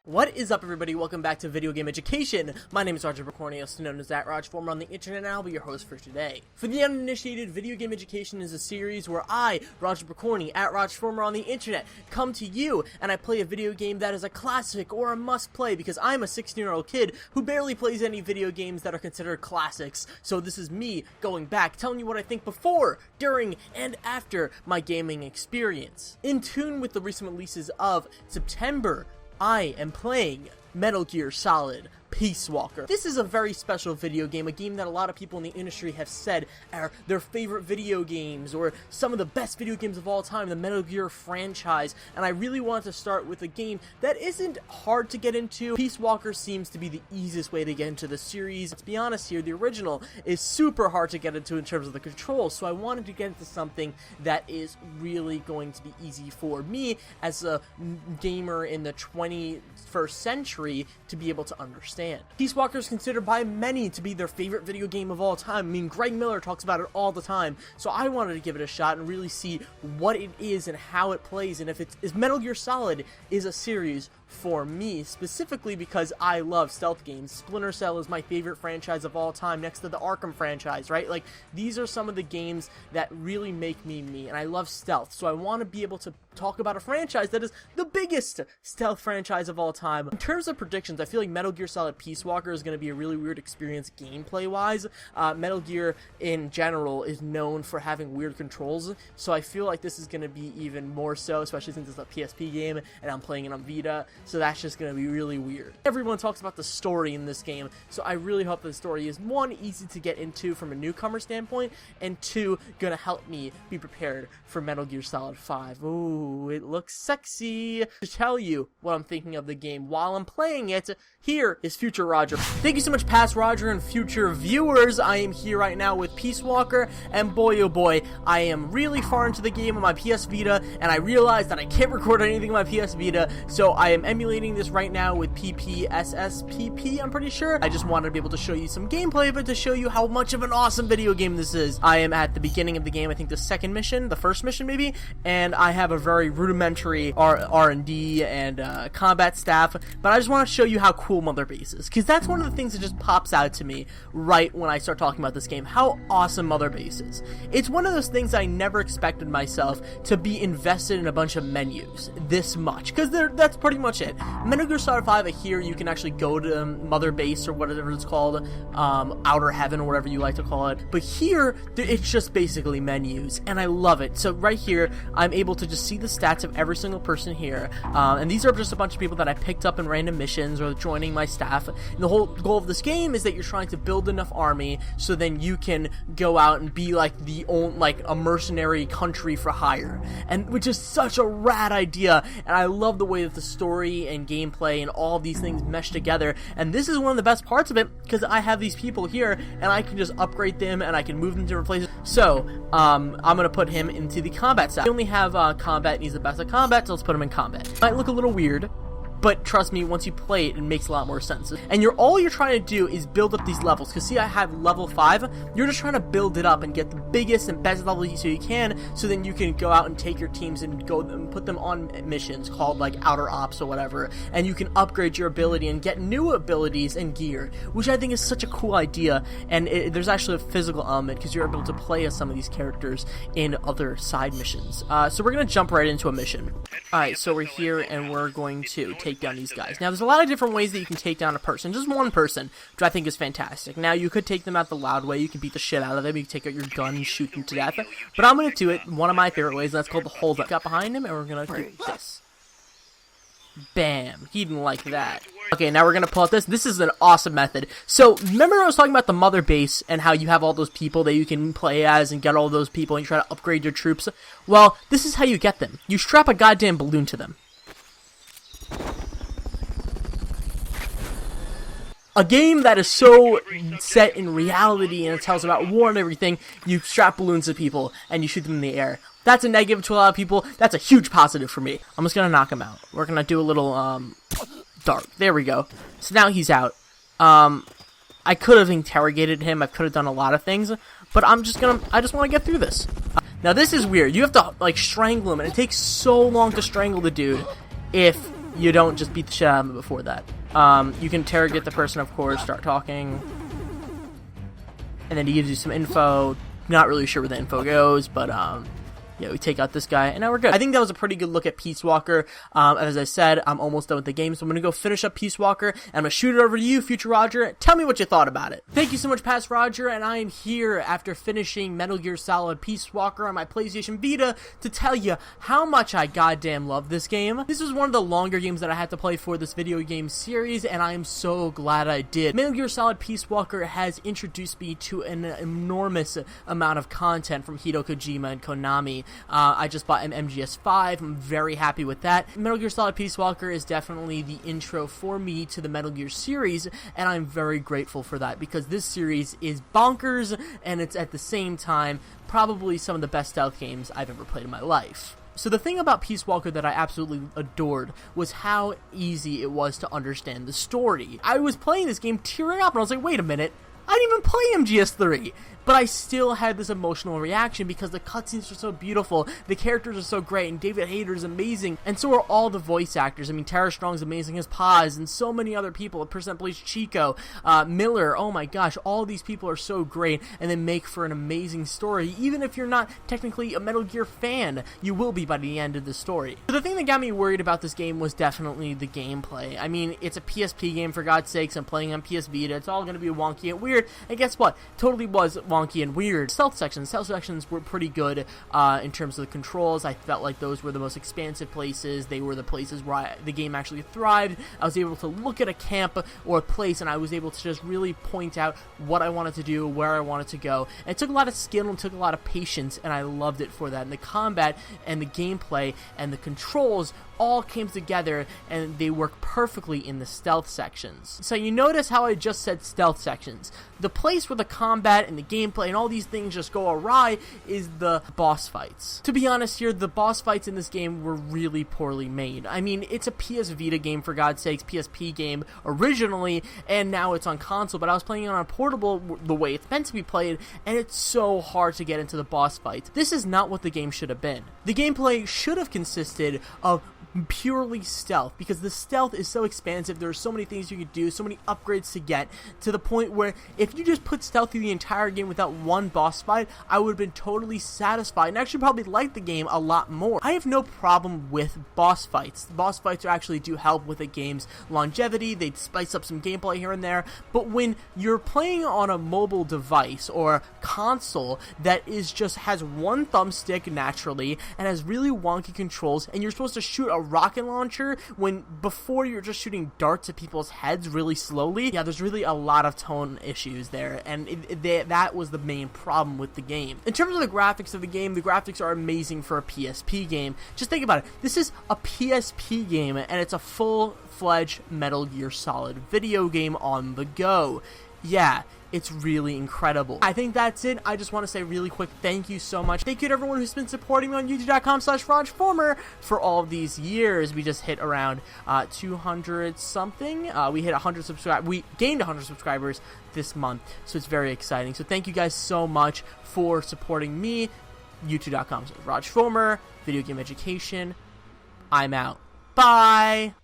What is up, everybody? Welcome back to Video Game Education. My name is Roger Bricorni, also known as @Raj, former on the internet, and I'll be your host for today. For the uninitiated, Video Game Education is a series where I, Roger Bricorni, @Raj, former on the internet, come to you and I play a video game that is a classic or a must-play because I'm a 16-year-old kid who barely plays any video games that are considered classics. So this is me going back, telling you what I think before, during, and after my gaming experience. In tune with the recent releases of September, I am playing Metal Gear Solid Peace Walker. This is a very special video game, a game that a lot of people in the industry have said are their favorite video games, or some of the best video games of all time, the Metal Gear franchise, and I really wanted to start with a game that isn't hard to get into. Peace Walker seems to be the easiest way to get into the series. Let's be honest here, the original is super hard to get into in terms of the controls, so I wanted to get into something that is really going to be easy for me as a gamer in the 21st century to be able to understand. Peace Walker is considered by many to be their favorite video game of all time. I mean, Greg Miller talks about it all the time, so I wanted to give it a shot and really see what it is and how it plays, and if Metal Gear Solid is a series for me, specifically because I love stealth games. Splinter Cell is my favorite franchise of all time, next to the Arkham franchise, right? Like, these are some of the games that really make me me, and I love stealth, so I want to be able to talk about a franchise that is the biggest stealth franchise of all time. In terms of predictions, I feel like Metal Gear Solid Peace Walker is going to be a really weird experience gameplay-wise. Metal Gear, in general, is known for having weird controls, so I feel like this is going to be even more so, especially since it's a PSP game, and I'm playing it on Vita. So that's just going to be really weird. Everyone talks about the story in this game, so I really hope the story is, one, easy to get into from a newcomer standpoint, and two, going to help me be prepared for Metal Gear Solid 5. Ooh, it looks sexy. To tell you what I'm thinking of the game while I'm playing it, here is Future Roger. Thank you so much, past Roger and future viewers. I am here right now with Peace Walker, and boy oh boy, I am really far into the game on my PS Vita, and I realized that I can't record anything on my PS Vita, so I am emulating this right now with PPSSPP, I'm pretty sure. I just wanted to be able to show you some gameplay of it to show you how much of an awesome video game this is. I am at the beginning of the game, I think the second mission, the first mission maybe, and I have a very rudimentary R&D and combat staff, but I just want to show you how cool Mother Base is, because that's one of the things that just pops out to me right when I start talking about this game, how awesome Mother Base is. It's one of those things I never expected myself to be invested in a bunch of menus this much, because that's pretty much it. Metal Gear Solid 5, here you can actually go to Mother Base or whatever it's called, Outer Heaven or whatever you like to call it, but here it's just basically menus, and I love it. So right here I'm able to just see the stats of every single person here, and these are just a bunch of people that I picked up in random missions or joining my staff. And the whole goal of this game is that you're trying to build enough army so then you can go out and be like a mercenary country for hire, and which is such a rad idea, and I love the way that the story and gameplay and all these things mesh together, and this is one of the best parts of it because I have these people here and I can just upgrade them and I can move them to different places. So I'm gonna put him into the combat staff. We only have combat, and he's the best at combat, so let's put him in combat. Might look a little weird, but trust me, once you play it, it makes a lot more sense. And all you're trying to do is build up these levels. Because see, I have level 5. You're just trying to build it up and get the biggest and best level so you can, so then you can go out and take your teams and go and put them on missions called like Outer Ops or whatever. And you can upgrade your ability and get new abilities and gear, which I think is such a cool idea. And there's actually a physical element because you're able to play as some of these characters in other side missions. So we're going to jump right into a mission. Alright, so we're here and we're going to take down these guys. Now, there's a lot of different ways that you can take down a person. Just one person, which I think is fantastic. Now, you could take them out the loud way. You can beat the shit out of them. You can take out your gun and shoot them to death. But I'm going to do it one of my favorite ways, and that's called the hold up. Got behind him, and we're going to do this. Bam. He didn't like that. Okay, now we're going to pull out this. This is an awesome method. So, remember I was talking about the Mother Base and how you have all those people that you can play as and get all those people and you try to upgrade your troops? Well, this is how you get them. You strap a goddamn balloon to them. A game that is so set in reality and it tells about war and everything, you strap balloons to people and you shoot them in the air. That's a negative to a lot of people. That's a huge positive for me. I'm just going to knock him out. We're going to do a little, dark. There we go. So now he's out. I could have interrogated him. I could have done a lot of things. But I just want to get through this. Now this is weird. You have to, like, strangle him. And it takes so long to strangle the dude if you don't just beat the shit out of them before that. You can interrogate the person, of course, start talking, and then he gives you some info. Not really sure where the info goes, but yeah, we take out this guy, and now we're good. I think that was a pretty good look at Peace Walker. As I said, I'm almost done with the game, so I'm going to go finish up Peace Walker, and I'm going to shoot it over to you, Future Roger. Tell me what you thought about it. Thank you so much, Past Roger, and I am here after finishing Metal Gear Solid Peace Walker on my PlayStation Vita to tell you how much I goddamn love this game. This was one of the longer games that I had to play for this video game series, and I am so glad I did. Metal Gear Solid Peace Walker has introduced me to an enormous amount of content from Hideo Kojima and Konami. I just bought MGS5. I'm very happy with that. Metal Gear Solid Peace Walker is definitely the intro for me to the Metal Gear series, and I'm very grateful for that because this series is bonkers, and it's at the same time probably some of the best stealth games I've ever played in my life. So the thing about Peace Walker that I absolutely adored was how easy it was to understand the story. I was playing this game tearing up, and I was like, wait a minute, I didn't even play MGS3, but I still had this emotional reaction because the cutscenes are so beautiful, the characters are so great, and David Hayter is amazing, and so are all the voice actors. I mean, Tara Strong's amazing as Paz, and so many other people. Percent plays Chico, Miller, oh my gosh, all these people are so great, and they make for an amazing story. Even if you're not technically a Metal Gear fan, you will be by the end of the story. So the thing that got me worried about this game was definitely the gameplay. I mean, it's a PSP game, for God's sakes. I'm playing on PS Vita. It's all going to be wonky and weird, and guess what? Totally was wonky and weird. Stealth sections were pretty good in terms of the controls. I felt like those were the most expansive places. They were the places where the game actually thrived. I was able to look at a camp or a place, and I was able to just really point out what I wanted to do, where I wanted to go. And it took a lot of skill and took a lot of patience, and I loved it for that. And the combat and the gameplay and the controls all came together, and they work perfectly in the stealth sections. So you notice how I just said stealth sections. The place where the combat and the gameplay and all these things just go awry is the boss fights. To be honest here, the boss fights in this game were really poorly made. I mean, it's a PS Vita game, for God's sakes, PSP game originally, and now it's on console, but I was playing it on portable the way it's meant to be played, and it's so hard to get into the boss fights. This is not what the game should have been. The gameplay should have consisted of purely stealth, because the stealth is so expansive. There are so many things you could do, so many upgrades to get, to the point where if you just put stealth through the entire game without one boss fight, I would have been totally satisfied and actually probably liked the game a lot more. I have no problem with boss fights. The boss fights actually do help with a game's longevity. They spice up some gameplay here and there, but when you're playing on a mobile device or console that has one thumbstick naturally and has really wonky controls, and you're supposed to shoot a rocket launcher when before you're just shooting darts at people's heads really slowly. Yeah, there's really a lot of tone issues there, and that was the main problem with the game. In terms of the graphics of the game, the graphics are amazing for a PSP game. Just think about it. This is a PSP game, and it's a full-fledged Metal Gear Solid video game on the go. Yeah, it's really incredible. I think that's it. I just want to say really quick thank you so much. Thank you to everyone who's been supporting me on youtube.com/RajFormer for all of these years. We just hit around 200 something. We hit 100 subscribers. We gained 100 subscribers this month, so it's very exciting. So thank you guys so much for supporting me. youtube.com/RajFormer, video game education. I'm out. Bye.